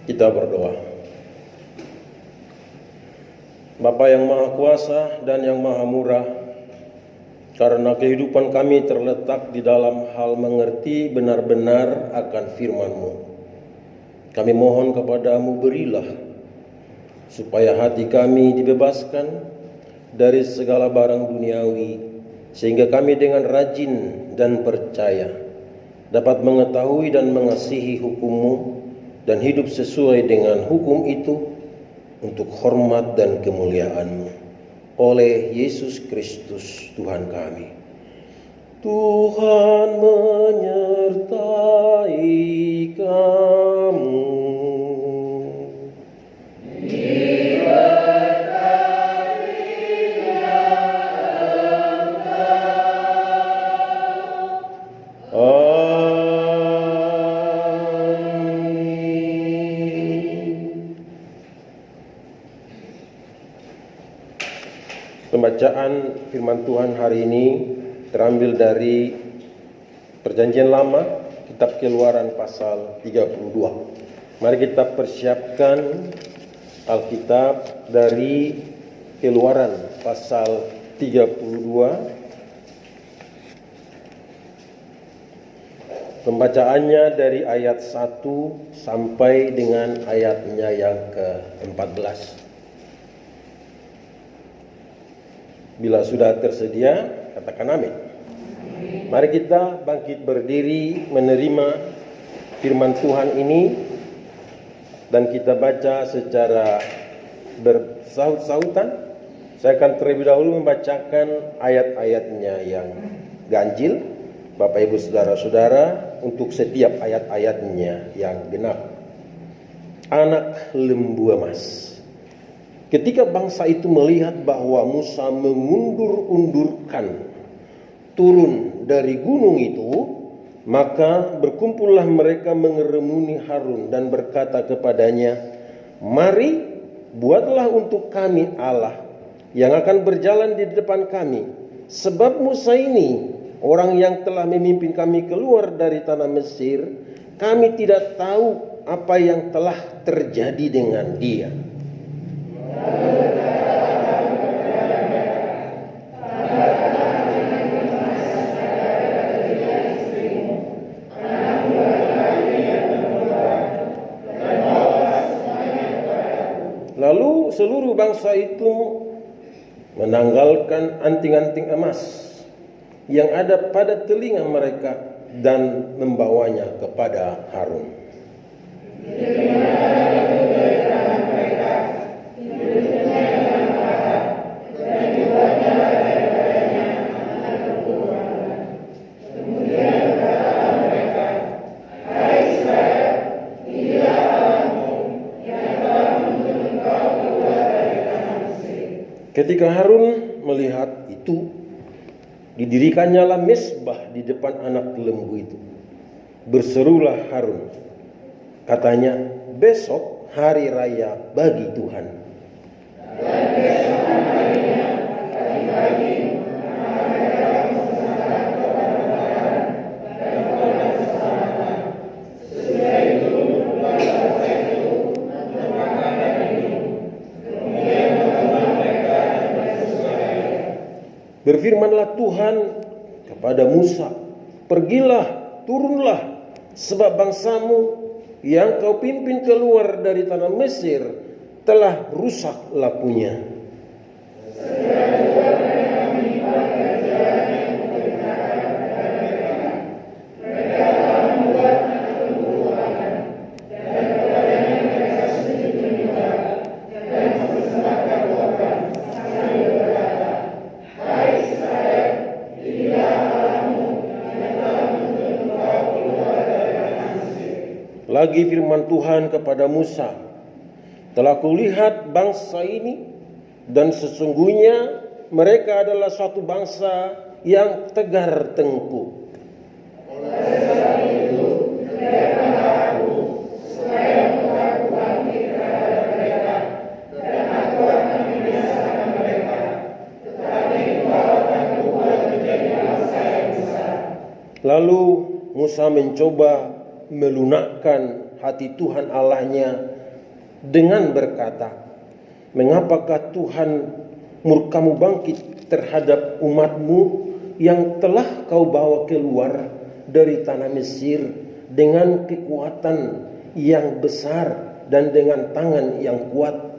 Kita berdoa. Bapa yang Maha Kuasa dan yang Maha Murah, karena kehidupan kami terletak di dalam hal mengerti benar-benar akan firman-Mu, kami mohon kepadamu berilah supaya hati kami dibebaskan dari segala barang duniawi, sehingga kami dengan rajin dan percaya dapat mengetahui dan mengasihi hukum-Mu dan hidup sesuai dengan hukum itu untuk hormat dan kemuliaan-Mu. Oleh Yesus Kristus Tuhan kami. Tuhan menyertai kamu. Pembacaan firman Tuhan hari ini terambil dari Perjanjian Lama, kitab Keluaran pasal 32. Mari kita persiapkan Alkitab dari Keluaran pasal 32. Pembacaannya dari ayat 1 sampai dengan ayatnya yang ke-14. Bila sudah tersedia, katakan amin. Mari kita bangkit berdiri menerima firman Tuhan ini, dan kita baca secara bersaut-sautan. Saya akan terlebih dahulu membacakan ayat-ayatnya yang ganjil, Bapak Ibu Saudara-saudara, untuk setiap ayat-ayatnya yang genap. Anak lembu emas. Ketika bangsa itu melihat bahwa Musa mengundur-undurkan turun dari gunung itu, maka berkumpullah mereka mengerumuni Harun dan berkata kepadanya, "Mari, buatlah untuk kami Allah yang akan berjalan di depan kami. Sebab Musa ini, orang yang telah memimpin kami keluar dari tanah Mesir, kami tidak tahu apa yang telah terjadi dengan dia." Lalu seluruh bangsa itu menanggalkan anting-anting emas yang ada pada telinga mereka dan membawanya kepada Harun. Ketika Harun melihat itu, didirikannya mezbah di depan anak lembu itu. Berserulah Harun, katanya, "Besok hari raya bagi Tuhan. Dan besok harinya bagi Berfirmanlah Tuhan kepada Musa, "Pergilah, turunlah, sebab bangsamu yang kau pimpin keluar dari tanah Mesir telah rusak lakunya." Lagi firman Tuhan kepada Musa, "Telah kulihat bangsa ini, dan sesungguhnya mereka adalah suatu bangsa yang tegar tengkuk. Oleh sebab itu, biarkanlah aku supaya aku bangkit terhadap mereka, dan aku akan membinasakan mereka. Tetapi engkau akan kubuat menjadi bangsa yang besar." Lalu Musa mencoba melunakkan hati Tuhan Allahnya dengan berkata, "Mengapakah Tuhan murka-Mu bangkit terhadap umat-Mu yang telah Kau bawa keluar dari tanah Mesir dengan kekuatan yang besar dan dengan tangan yang kuat?"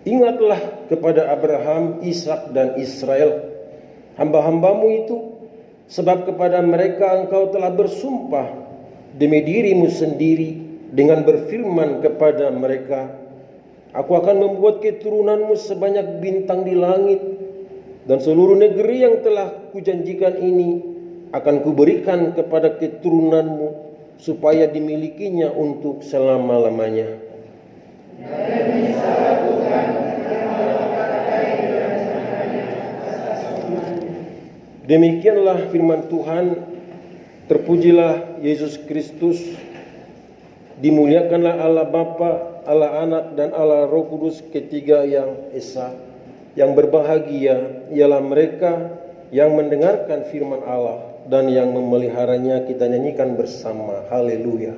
Ingatlah kepada Abraham, Ishak dan Israel, hamba-hambamu itu, sebab kepada mereka engkau telah bersumpah demi dirimu sendiri dengan berfirman kepada mereka, "Aku akan membuat keturunanmu sebanyak bintang di langit, dan seluruh negeri yang telah kujanjikan ini akan kuberikan kepada keturunanmu supaya dimilikinya untuk selama-lamanya." Demikianlah firman Tuhan. Terpujilah Yesus Kristus. Dimuliakanlah Allah Bapa, Allah Anak dan Allah Roh Kudus, ketiga yang esa. Yang berbahagia ialah mereka yang mendengarkan firman Allah dan yang memeliharanya. Kita nyanyikan bersama. Haleluya.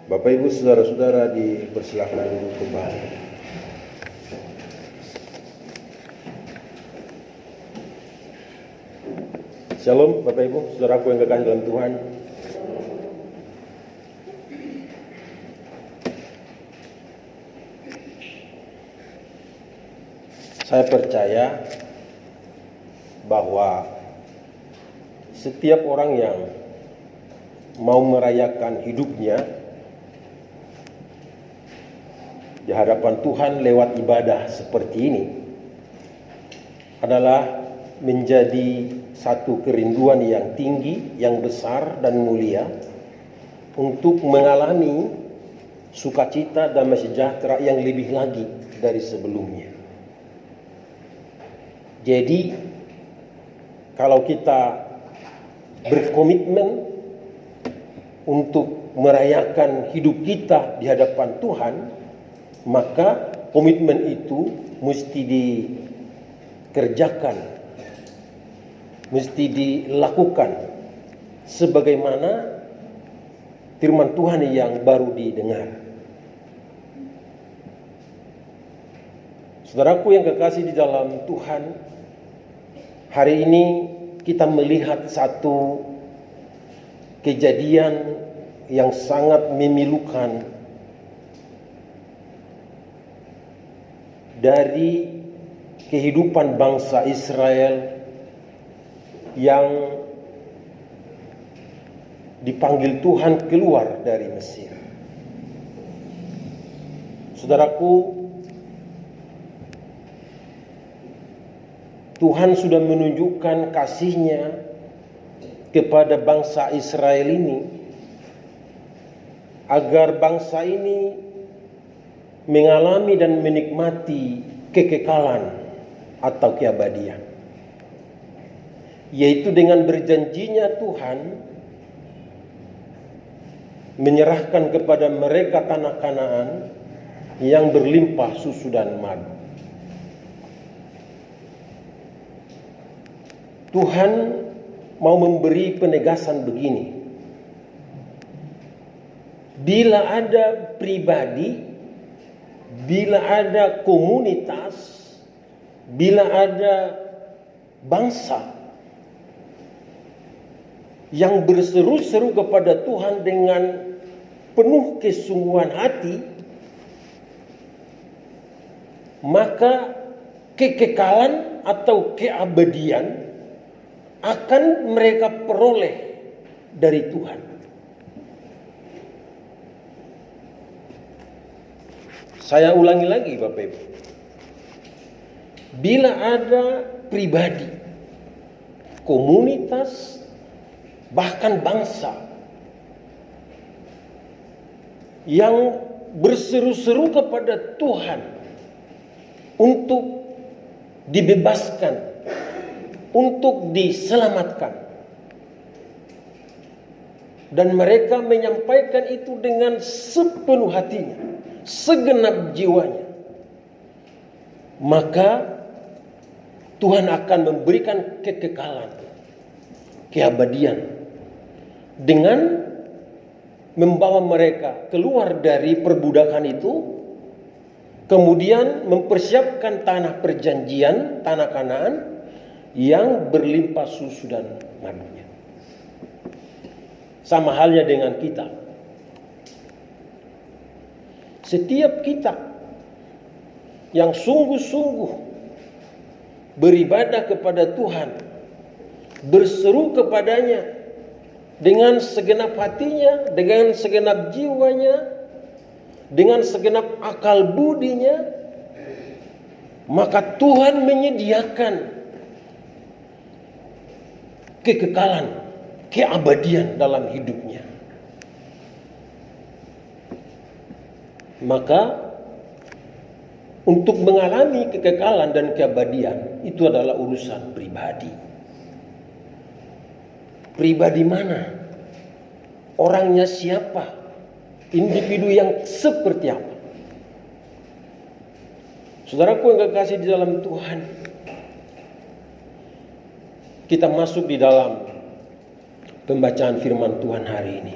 Bapak Ibu saudara-saudara dipersilakan duduk kembali. Shalom Bapak Ibu saudaraku yang kekasih dalam Tuhan. Saya percaya bahwa setiap orang yang mau merayakan hidupnya di hadapan Tuhan lewat ibadah seperti ini adalah menjadi satu kerinduan yang tinggi, yang besar dan mulia untuk mengalami sukacita, damai sejahtera yang lebih lagi dari sebelumnya. Jadi kalau kita berkomitmen untuk merayakan hidup kita di hadapan Tuhan, maka komitmen itu mesti dikerjakan, mesti dilakukan sebagaimana firman Tuhan yang baru didengar. Saudaraku yang kekasih di dalam Tuhan, hari ini kita melihat satu kejadian yang sangat memilukan dari kehidupan bangsa Israel yang dipanggil Tuhan keluar dari Mesir. Saudaraku, Tuhan sudah menunjukkan kasih-Nya kepada bangsa Israel ini agar bangsa ini mengalami dan menikmati kekekalan atau keabadian, yaitu dengan berjanjinya Tuhan menyerahkan kepada mereka tanah Kanaan yang berlimpah susu dan madu. Tuhan mau memberi penegasan begini: bila ada pribadi, bila ada komunitas, bila ada bangsa yang berseru-seru kepada Tuhan dengan penuh kesungguhan hati, maka kekekalan atau keabadian akan mereka peroleh dari Tuhan. Saya ulangi lagi Bapak Ibu. Bila ada pribadi, komunitas, bahkan bangsa yang berseru-seru kepada Tuhan untuk dibebaskan, untuk diselamatkan, dan mereka menyampaikan itu dengan sepenuh hatinya, segenap jiwanya, maka Tuhan akan memberikan kekekalan, keabadian, dengan membawa mereka keluar dari perbudakan itu, kemudian mempersiapkan tanah perjanjian, tanah Kanaan yang berlimpah susu dan madunya. Sama halnya dengan kita. Setiap kita yang sungguh-sungguh beribadah kepada Tuhan, berseru kepadanya dengan segenap hatinya, dengan segenap jiwanya, dengan segenap akal budinya, maka Tuhan menyediakan kekekalan, keabadian dalam hidupnya. Maka untuk mengalami kekekalan dan keabadian itu adalah urusan pribadi. Pribadi mana? Orangnya siapa? Individu yang seperti apa? Saudaraku yang kekasih di dalam Tuhan, kita masuk di dalam pembacaan firman Tuhan hari ini.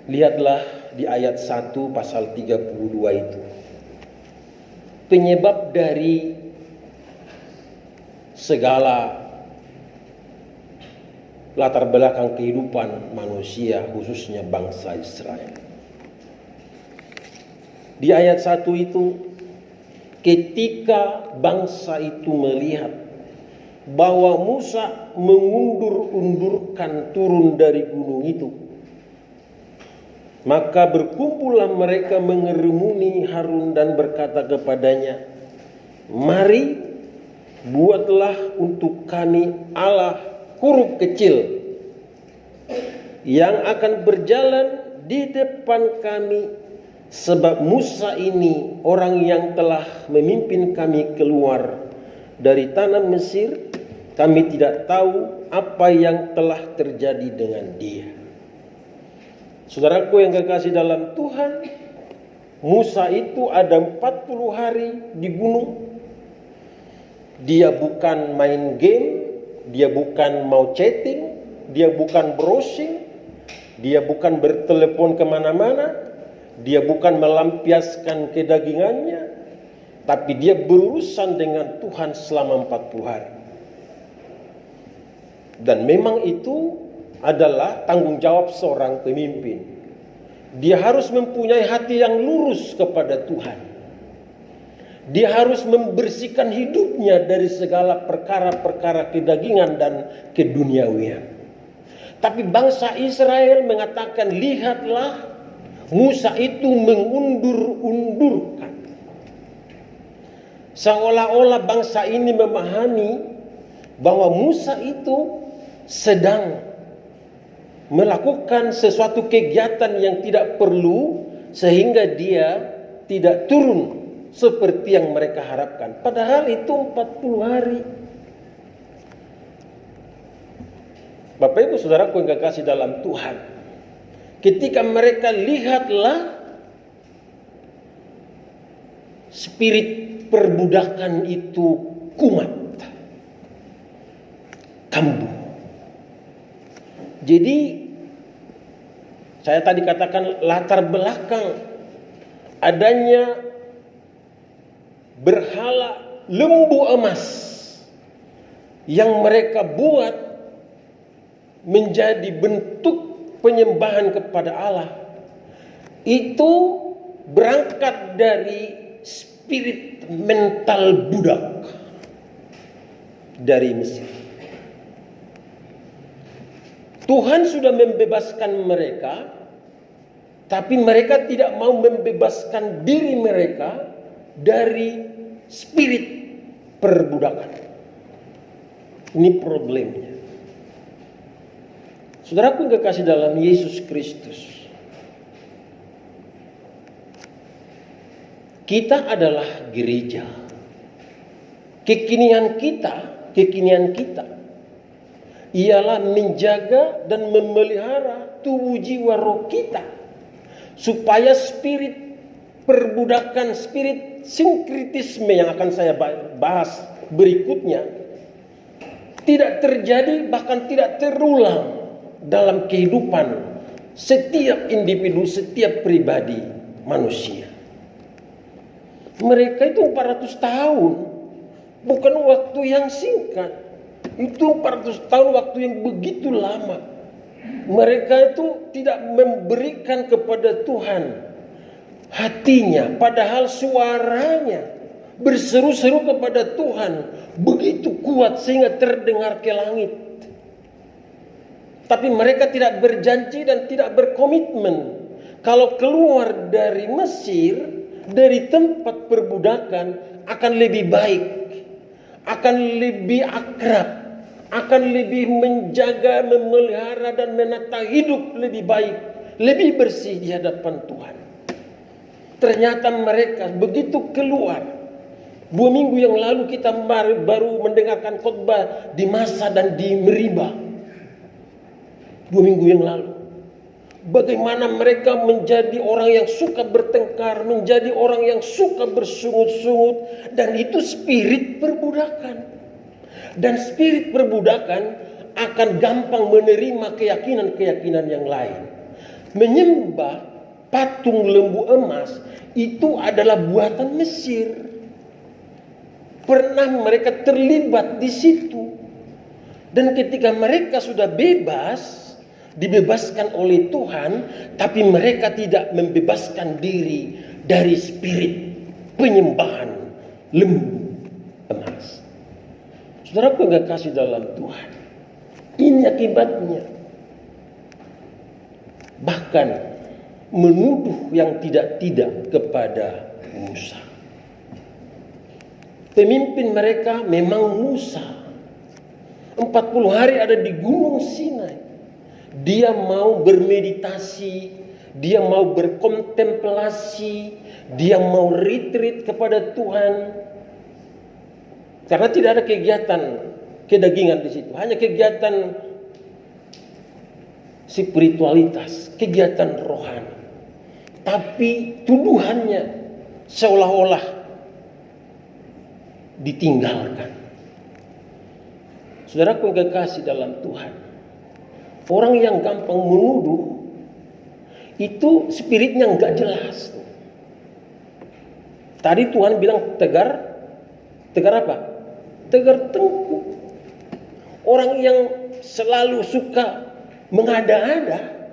Lihatlah di ayat 1 pasal 32 itu. Penyebab dari segala latar belakang kehidupan manusia, khususnya bangsa Israel. Di ayat 1 itu, ketika bangsa itu melihat bahwa Musa mengundur-undurkan turun dari gunung itu, maka berkumpullah mereka mengerumuni Harun dan berkata kepadanya, "Mari, buatlah untuk kami Allah huruf kecil yang akan berjalan di depan kami, sebab Musa ini orang yang telah memimpin kami keluar dari tanah Mesir. Kami tidak tahu apa yang telah terjadi dengan dia." Saudaraku yang kekasih dalam Tuhan, Musa itu ada 40 hari di gunung. Dia bukan main game, dia bukan mau chatting, dia bukan browsing, dia bukan bertelepon kemana-mana, dia bukan melampiaskan kedagingannya, tapi dia berurusan dengan Tuhan selama 40 hari. Dan memang itu adalah tanggung jawab seorang pemimpin. Dia harus mempunyai hati yang lurus kepada Tuhan. Dia harus membersihkan hidupnya dari segala perkara-perkara kedagingan dan keduniawian. Tapi bangsa Israel mengatakan, lihatlah, Musa itu mengundur-undurkan. Seolah-olah bangsa ini memahami bahwa Musa itu sedang melakukan sesuatu kegiatan yang tidak perlu, sehingga dia tidak turun seperti yang mereka harapkan. Padahal itu 40 hari. Bapak Ibu Saudaraku yang kekasih dalam Tuhan, ketika mereka lihatlah spirit perbudakan itu kumat, kambuh. Jadi saya tadi katakan latar belakang adanya berhala lembu emas yang mereka buat menjadi bentuk penyembahan kepada Allah, itu berangkat dari spirit mental budak dari Mesir. Tuhan sudah membebaskan mereka, Tapi mereka tidak mau membebaskan diri mereka dari spirit perbudakan. Ini problemnya. Saudaraku yang kekasih dalam Yesus Kristus, kita adalah gereja. Kekinian kita ialah menjaga dan memelihara tubuh jiwa roh kita, supaya spirit perbudakan, spirit sinkritisme yang akan saya bahas berikutnya tidak terjadi, bahkan tidak terulang dalam kehidupan setiap individu, setiap pribadi manusia. Mereka itu 400 tahun, bukan waktu yang singkat. Itu 400 tahun waktu yang begitu lama. Mereka itu tidak memberikan kepada Tuhan hatinya, padahal suaranya berseru-seru kepada Tuhan begitu kuat sehingga terdengar ke langit. Tapi mereka tidak berjanji dan tidak berkomitmen kalau keluar dari Mesir, dari tempat perbudakan, akan lebih baik, akan lebih akrab, akan lebih menjaga, memelihara dan menata hidup lebih baik, lebih bersih di hadapan Tuhan. Ternyata mereka begitu keluar. 2 minggu yang lalu kita baru mendengarkan khotbah di Masa dan di Meriba. 2 minggu yang lalu. Bagaimana mereka menjadi orang yang suka bertengkar, menjadi orang yang suka bersungut-sungut, dan itu spirit perbudakan. Dan spirit perbudakan akan gampang menerima keyakinan-keyakinan yang lain. Menyembah patung lembu emas itu adalah buatan Mesir. Pernah mereka terlibat di situ. Dan ketika mereka sudah bebas, dibebaskan oleh Tuhan, tapi mereka tidak membebaskan diri dari spirit penyembahan lembu emas. Saudaraku yang kasih dalam Tuhan, ini akibatnya. Bahkan menuduh yang tidak-tidak kepada Musa. Pemimpin mereka memang Musa. 40 hari ada di Gunung Sinai. Dia mau bermeditasi, dia mau berkontemplasi, dia mau retreat kepada Tuhan. Karena tidak ada kegiatan kedagingan di situ, hanya kegiatan spiritualitas, kegiatan rohani. Tapi tuduhannya seolah-olah ditinggalkan. Saudaraku yang kekasih dalam Tuhan, orang yang gampang menuduh itu spiritnya enggak jelas. Tadi Tuhan bilang tegar apa? Tegar tengkuk. Orang yang selalu suka mengada-ada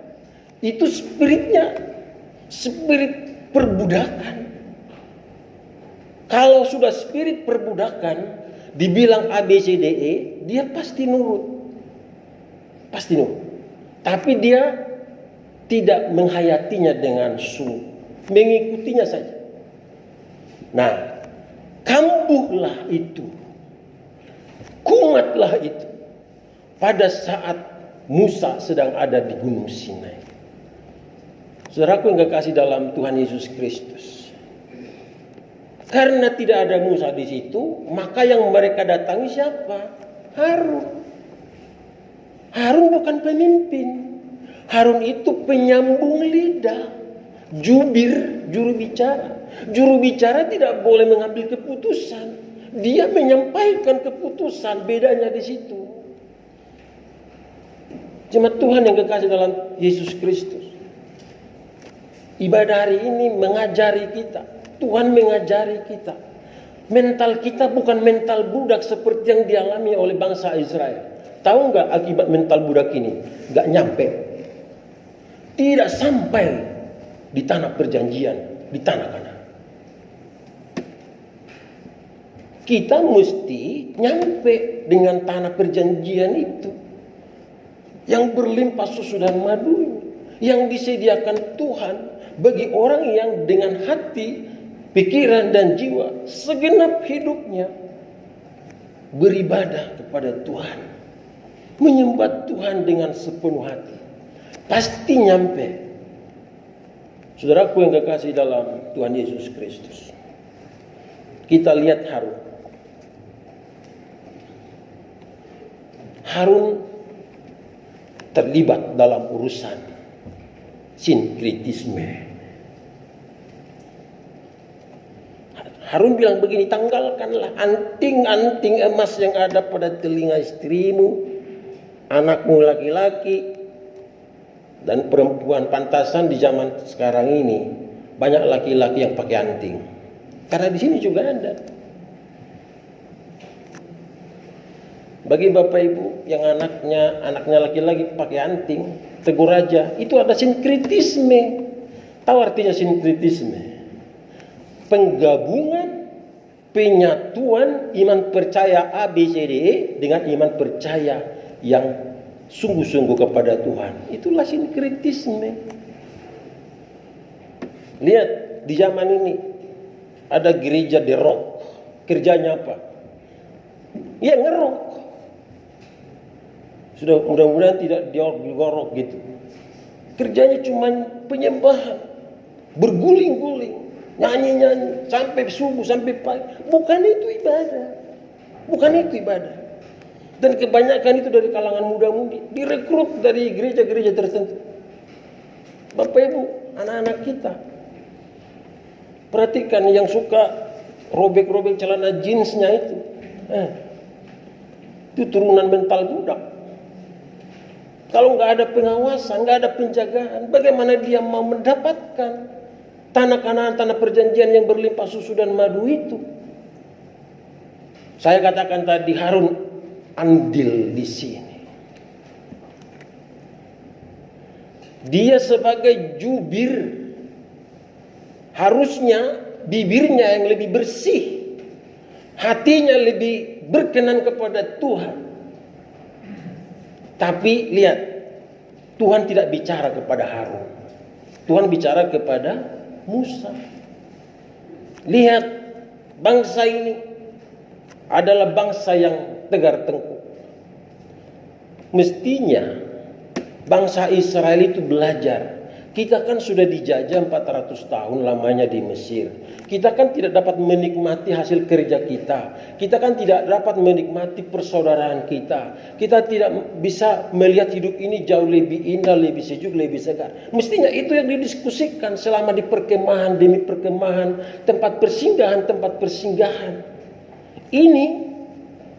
itu spiritnya spirit perbudakan. Kalau sudah spirit perbudakan dibilang ABCDE, dia pasti nurut. Pasti nurut. Tapi dia tidak menghayatinya dengan sungguh, mengikutinya saja. Nah, kambuhlah itu, kumatlah itu pada saat Musa sedang ada di Gunung Sinai. Saudaraku yang kekasih dalam Tuhan Yesus Kristus, karena tidak ada Musa di situ, maka yang mereka datangi siapa? Harun. Harun bukan pemimpin. Harun itu penyambung lidah, jubir, juru bicara. Juru bicara tidak boleh mengambil keputusan. Dia menyampaikan keputusan, bedanya di situ. Jemaat Tuhan yang kekasih dalam Yesus Kristus, ibadah hari ini mengajari kita, Tuhan mengajari kita. Mental kita bukan mental budak seperti yang dialami oleh bangsa Israel. Tahu nggak akibat mental budak ini? Nggak nyampe. Tidak sampai di tanah perjanjian, di tanah Kanaan. Kita mesti nyampe dengan tanah perjanjian itu, yang berlimpah susu dan madu, yang disediakan Tuhan bagi orang yang dengan hati, pikiran dan jiwa segenap hidupnya beribadah kepada Tuhan, menyembah Tuhan dengan sepenuh hati, pasti nyampe. Saudaraku yang kekasih dalam Tuhan Yesus Kristus, kita lihat Harun. Harun terlibat dalam urusan sinkritisme. Harun bilang begini, tanggalkanlah anting-anting emas yang ada pada telinga istrimu, anakmu laki-laki, dan perempuan. Pantasan di zaman sekarang ini banyak laki-laki yang pakai anting. Karena di sini juga ada. Bagi bapak ibu yang anaknya laki-laki pakai anting, tegur aja. Itu ada sinkritisme. Tahu artinya sinkritisme? Penggabungan, penyatuan iman percaya A, B, C, D, E dengan iman percaya yang sungguh-sungguh kepada Tuhan. Itulah sinkritisme. Lihat di zaman ini ada gereja di rock. Kerjanya apa? Ya ngerok. Sudah mudah-mudahan tidak digorok gitu. Kerjanya cuma penyembahan, berguling-guling, nyanyi-nyanyi sampai subuh, sampai pagi. Bukan itu ibadah. Bukan itu ibadah. Dan kebanyakan itu dari kalangan muda-mudi, direkrut dari gereja-gereja tertentu. Bapak Ibu, anak-anak kita, perhatikan yang suka robek-robek celana jeansnya itu. Itu turunan mental budak. Kalau nggak ada pengawasan, nggak ada penjagaan, bagaimana dia mau mendapatkan tanah Kanaan, tanah perjanjian yang berlimpah susu dan madu itu? Saya katakan tadi, Harun andil di sini. Dia sebagai jubir, harusnya bibirnya yang lebih bersih, hatinya lebih berkenan kepada Tuhan. Tapi lihat, Tuhan tidak bicara kepada Harun. Tuhan bicara kepada Musa. Lihat, bangsa ini adalah bangsa yang tegar tengkuk. Mestinya bangsa Israel itu belajar. Kita kan sudah dijajah 400 tahun lamanya di Mesir. Kita kan tidak dapat menikmati hasil kerja kita. Kita kan tidak dapat menikmati persaudaraan kita. Kita tidak bisa melihat hidup ini jauh lebih indah, lebih sejuk, lebih segar. Mestinya itu yang didiskusikan selama di perkemahan demi perkemahan, tempat persinggahan. Ini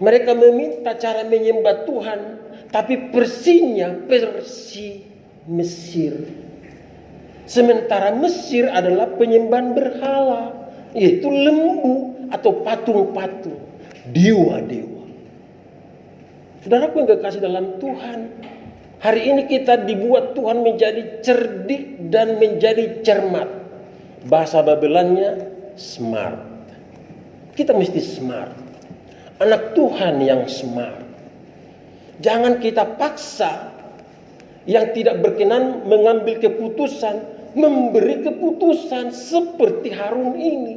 mereka meminta cara menyembah Tuhan, tapi persinya persi Mesir. Sementara Mesir adalah penyembahan berhala, yaitu lembu atau patung-patung, dewa-dewa. Saudaraku yang kekasih dalam Tuhan, hari ini kita dibuat Tuhan menjadi cerdik dan menjadi cermat. Bahasa Babelannya smart. Kita mesti smart. Anak Tuhan yang smart. Jangan kita paksa yang tidak berkenan mengambil keputusan, memberi keputusan seperti Harun ini.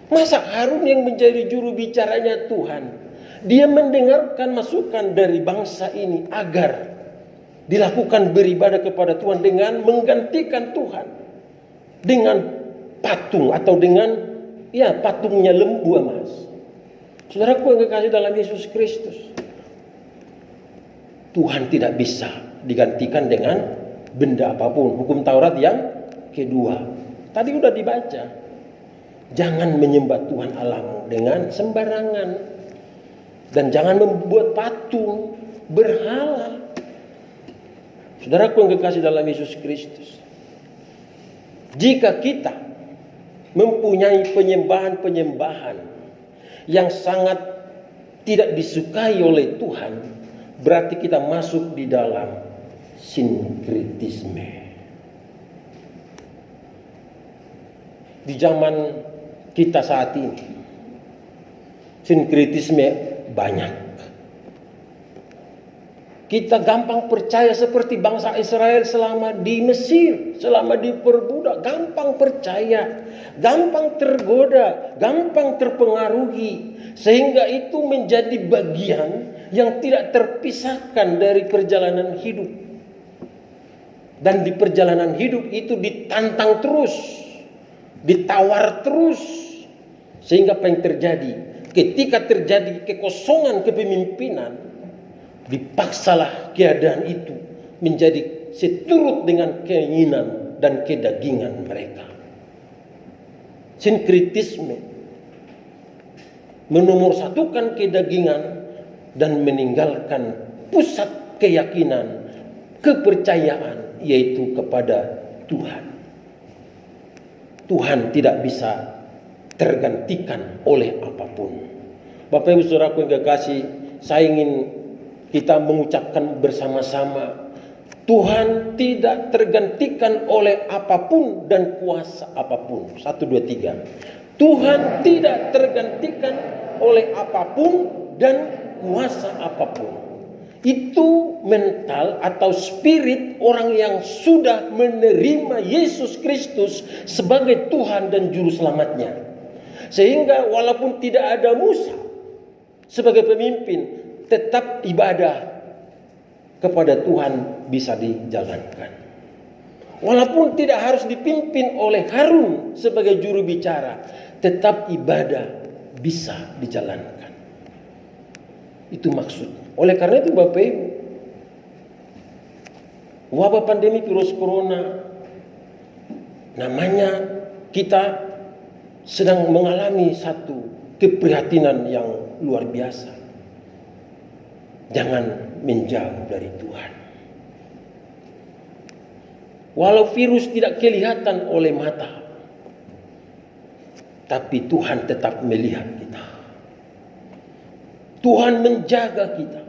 Masa Harun yang menjadi juru bicaranya Tuhan, dia mendengarkan masukan dari bangsa ini agar dilakukan beribadah kepada Tuhan dengan menggantikan Tuhan dengan patung atau dengan patungnya lembu emas. Saudaraku yang kekasih dalam Yesus Kristus, Tuhan tidak bisa digantikan dengan benda apapun. Hukum Taurat yang kedua tadi udah dibaca. Jangan menyembah Tuhan Allahmu dengan sembarangan, dan jangan membuat patung berhala. Saudaraku yang kekasih dalam Yesus Kristus, jika kita mempunyai penyembahan yang sangat tidak disukai oleh Tuhan, berarti kita masuk di dalam sinkritisme. Di zaman kita saat ini, sinkritisme banyak. Kita gampang percaya seperti bangsa Israel selama di Mesir, selama diperbudak, gampang percaya, gampang tergoda, gampang terpengaruhi, sehingga itu menjadi bagian yang tidak terpisahkan dari perjalanan hidup. Dan di perjalanan hidup itu ditantang terus, ditawar terus, sehingga apa yang terjadi? Ketika terjadi kekosongan kepemimpinan, dipaksalah keadaan itu menjadi seturut dengan keinginan dan kedagingan mereka. Sinkritisme menomorsatukan kedagingan dan meninggalkan pusat keyakinan, kepercayaan, yaitu kepada Tuhan. Tuhan tidak bisa tergantikan oleh apapun. Bapak Ibu Saudaraku yang kekasih, saya ingin kita mengucapkan bersama-sama, Tuhan tidak tergantikan oleh apapun dan kuasa apapun. 1, 2, 3. Tuhan tidak tergantikan oleh apapun dan kuasa apapun. Itu mental atau spirit orang yang sudah menerima Yesus Kristus sebagai Tuhan dan Juru Selamatnya. Sehingga walaupun tidak ada Musa sebagai pemimpin, tetap ibadah kepada Tuhan bisa dijalankan. Walaupun tidak harus dipimpin oleh Harun sebagai juru bicara, tetap ibadah bisa dijalankan. Itu maksud. Oleh karena itu Bapak Ibu, wabah pandemi virus corona, namanya kita sedang mengalami satu keprihatinan yang luar biasa. Jangan menjauh dari Tuhan. Walau virus tidak kelihatan oleh mata, tapi Tuhan tetap melihat kita. Tuhan menjaga kita.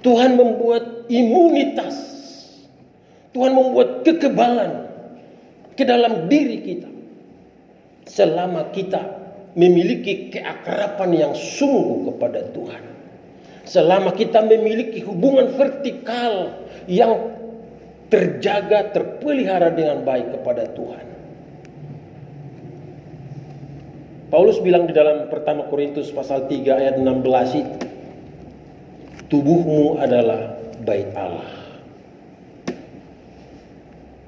Tuhan membuat imunitas. Tuhan membuat kekebalan ke dalam diri kita. Selama kita memiliki keakraban yang sungguh kepada Tuhan. Selama kita memiliki hubungan vertikal yang terjaga, terpelihara dengan baik kepada Tuhan. Paulus bilang di dalam pertama Korintus pasal 3 ayat 16 itu, tubuhmu adalah bait Allah.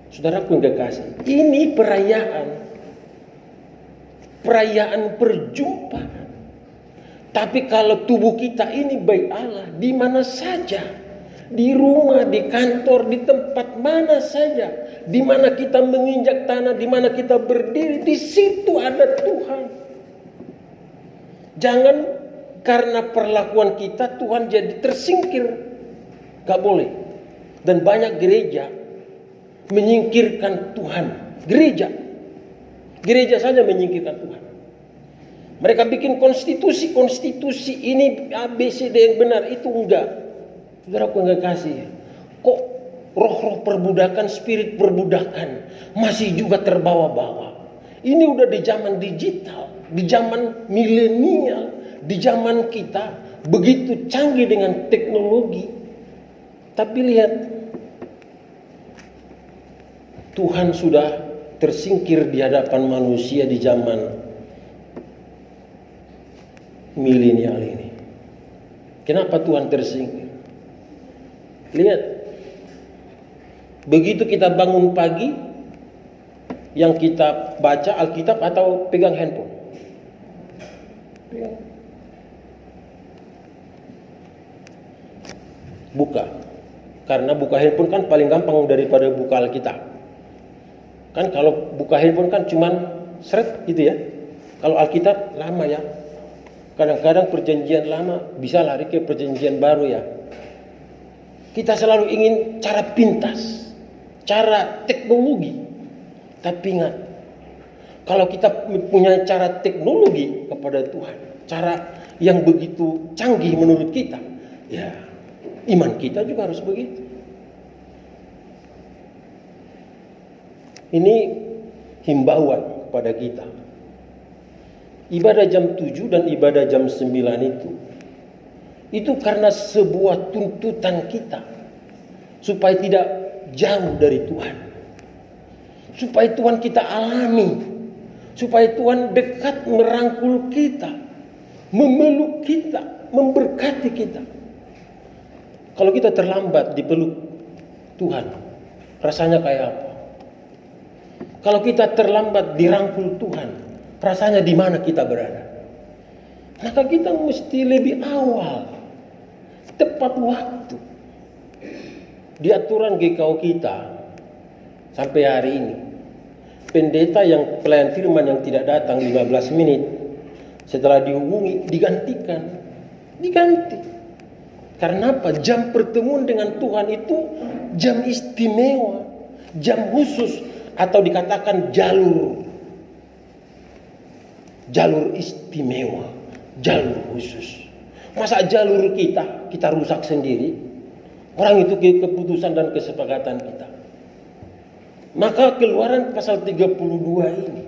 Saudaraku yang kekasih, ini perayaan perjumpaan. Tapi kalau tubuh kita ini bait Allah, di mana saja, di rumah, di kantor, di tempat mana saja, di mana kita menginjak tanah, di mana kita berdiri, di situ ada Tuhan. Jangan karena perlakuan kita Tuhan jadi tersingkir. Gak boleh. Dan banyak gereja menyingkirkan Tuhan. Gereja saja menyingkirkan Tuhan. Mereka bikin konstitusi ini ABCD yang benar, itu enggak. Saudaraku yang kasih, kok roh-roh perbudakan, spirit perbudakan masih juga terbawa-bawa. Ini udah di zaman digital, di zaman milenial, di zaman kita begitu canggih dengan teknologi. Tapi lihat, Tuhan sudah tersingkir di hadapan manusia di zaman milenial ini. Kenapa Tuhan tersingkir? Lihat, begitu kita bangun pagi, yang kita baca Alkitab atau pegang handphone? Buka. Karena buka handphone kan paling gampang daripada buka Alkitab. Kan kalau buka handphone kan cuman seret gitu ya. Kalau Alkitab lama ya. Kadang-kadang perjanjian lama bisa lari ke perjanjian baru ya. Kita selalu ingin cara pintas, cara teknologi. Tapi ingat, kalau kita punya cara teknologi kepada Tuhan, cara yang begitu canggih menurut kita, ya iman kita juga harus begitu. Ini himbauan kepada kita. Ibadah jam 7 dan ibadah jam 9 itu Itu karena sebuah tuntutan kita supaya tidak jauh dari Tuhan. Supaya Tuhan kita alami. Supaya Tuhan dekat merangkul kita, memeluk kita, memberkati kita. Kalau kita terlambat dipeluk Tuhan, rasanya kayak apa? Kalau kita terlambat dirangkul Tuhan, rasanya di mana kita berada? Maka kita mesti lebih awal, tepat waktu. Di aturan GKO kita sampai hari ini, pendeta yang pelayan firman yang tidak datang 15 menit setelah dihubungi diganti. Karena apa? Jam pertemuan dengan Tuhan itu jam istimewa, jam khusus, atau dikatakan jalur istimewa, jalur khusus. Masa jalur kita rusak sendiri? Orang itu keputusan dan kesepakatan kita. Maka Keluaran pasal 32 ini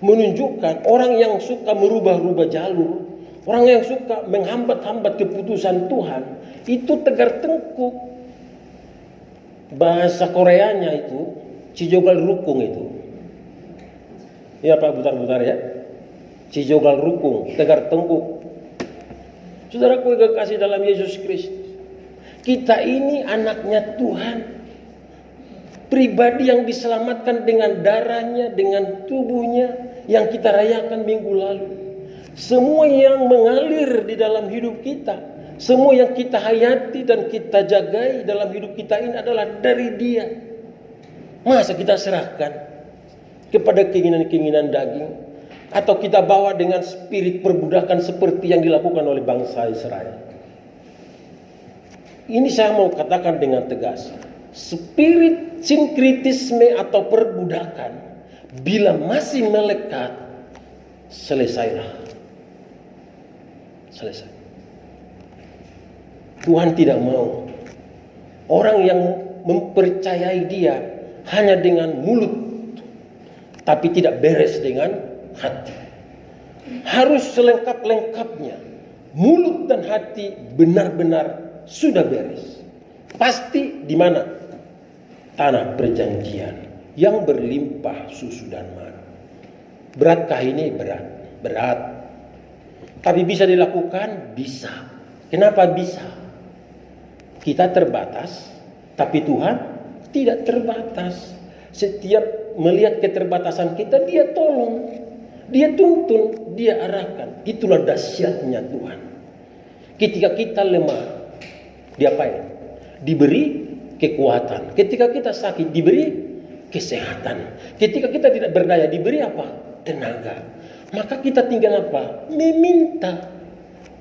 menunjukkan orang yang suka merubah-rubah jalur, orang yang suka menghambat-hambat keputusan Tuhan, itu tegar tengkuk. Bahasa Koreanya itu cijogal rukung itu. Ya Pak, putar-putar ya. Cijogal rukung, tegar tengkuk. Saudaraku yang kekasih dalam Yesus Kristus, kita ini anaknya Tuhan. Pribadi yang diselamatkan dengan darahnya, dengan tubuhnya yang kita rayakan minggu lalu. Semua yang mengalir di dalam hidup kita, semua yang kita hayati dan kita jagai dalam hidup kita ini adalah dari Dia. Masa kita serahkan kepada keinginan-keinginan daging, atau kita bawa dengan spirit perbudakan seperti yang dilakukan oleh bangsa Israel? Ini saya mau katakan dengan tegas. Spirit sinkritisme atau perbudakan, bila masih melekat, selesailah. Selesai. Tuhan tidak mau orang yang mempercayai Dia hanya dengan mulut, tapi tidak beres dengan hati. Harus selengkap-lengkapnya. Mulut dan hati benar-benar sudah beres. Pasti di mana? Tanah perjanjian yang berlimpah susu dan madu. Beratkah ini? Berat. Tapi bisa dilakukan? Bisa. Kenapa bisa? Kita terbatas, tapi Tuhan tidak terbatas. Setiap melihat keterbatasan kita, Dia tolong, Dia tuntun, Dia arahkan. Itulah dahsyatnya Tuhan. Ketika kita lemah, diapain? Diberi kekuatan. Ketika kita sakit, diberi kesehatan. Ketika kita tidak berdaya, diberi apa? Tenaga. Maka kita tinggal apa? Meminta,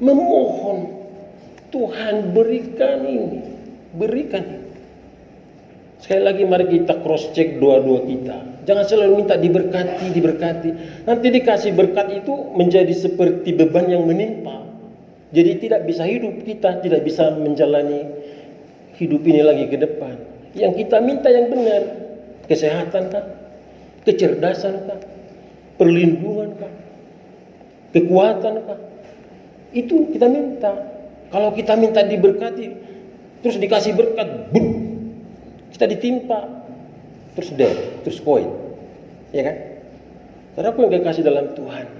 memohon. Tuhan berikan ini, berikan ini. Sekali lagi mari kita cross check doa-doa kita. Jangan selalu minta diberkati. Nanti dikasih berkat itu menjadi seperti beban yang menimpa. Jadi tidak bisa hidup kita, tidak bisa menjalani hidup ini lagi ke depan. Yang kita minta yang benar, kesehatan kah? Kecerdasan kah? Perlindungan kah? Kekuatan kah? Itu kita minta. Kalau kita minta diberkati, terus dikasih berkat, kita ditimpa, terus koin, ya kan? Karena aku yang kasih dalam Tuhan,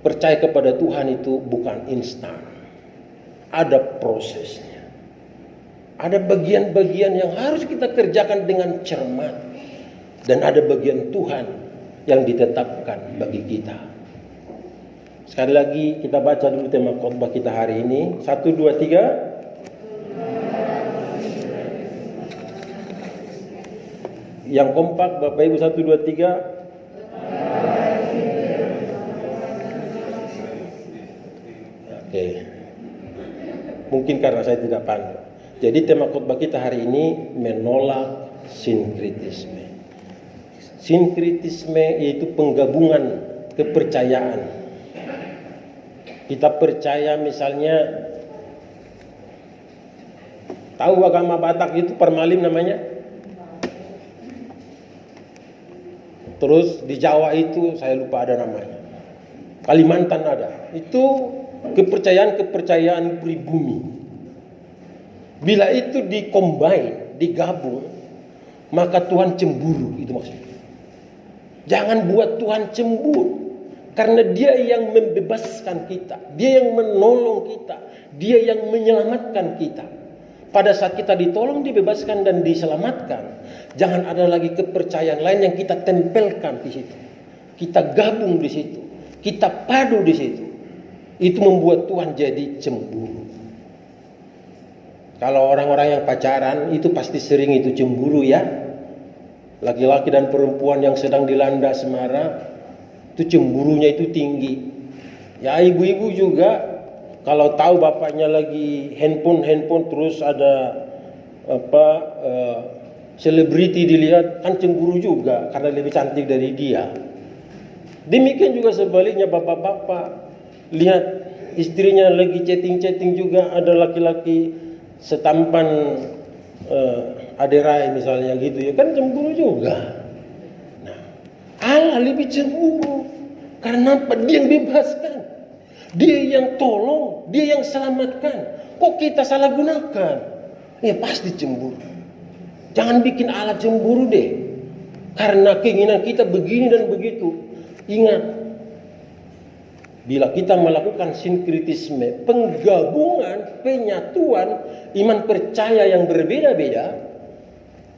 percaya kepada Tuhan itu bukan instan, ada prosesnya, ada bagian-bagian yang harus kita kerjakan dengan cermat, dan ada bagian Tuhan yang ditetapkan bagi kita. Sekali lagi kita baca dulu tema khotbah kita hari ini. 1, 2, 3. Yang kompak Bapak Ibu 1, 2, 3. Oke. Mungkin karena saya tidak pandai. Jadi tema khotbah kita hari ini menolak sinkritisme. Sinkritisme yaitu penggabungan kepercayaan. Kita percaya misalnya, tahu agama Batak itu Permalim namanya. Terus di Jawa itu saya lupa ada namanya. Kalimantan ada. Itu kepercayaan-kepercayaan pribumi. Bila itu digabung, maka Tuhan cemburu, itu maksudnya. Jangan buat Tuhan cemburu, karena Dia yang membebaskan kita, Dia yang menolong kita, Dia yang menyelamatkan kita. Pada saat kita ditolong, dibebaskan dan diselamatkan, jangan ada lagi kepercayaan lain yang kita tempelkan di situ. Kita gabung di situ, kita padu di situ. Itu membuat Tuhan jadi cemburu. Kalau orang-orang yang pacaran itu pasti sering itu cemburu ya. Laki-laki dan perempuan yang sedang dilanda asmara itu cemburunya itu tinggi. Ya ibu-ibu juga kalau tahu bapaknya lagi handphone terus ada selebriti dilihat kan cemburu juga karena lebih cantik dari dia. Demikian juga sebaliknya bapak-bapak lihat istrinya lagi chatting juga ada laki-laki setampan aderai misalnya gitu ya kan cemburu juga. Nah, Allah lebih cemburu karena apa? Dia yang bebaskan, Dia yang tolong, Dia yang selamatkan. Kok kita salah gunakan? Ya pasti cemburu. Jangan bikin Allah cemburu deh, karena keinginan kita begini dan begitu. Ingat, bila kita melakukan sinkritisme, penggabungan, penyatuan iman percaya yang berbeda-beda,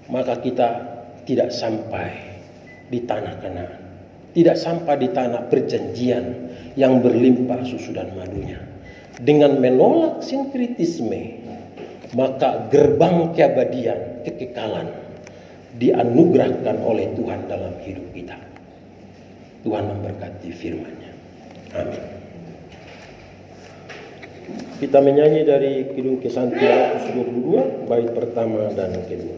maka kita tidak sampai di tanah Kanaan, tidak sampai di tanah perjanjian yang berlimpah susu dan madunya. Dengan menolak sinkritisme, maka gerbang keabadian, kekekalan dianugerahkan oleh Tuhan dalam hidup kita. Tuhan memberkati firman-Nya. Amin. Kita menyanyi dari Kidung Kesantian 122 bait pertama dan kedua.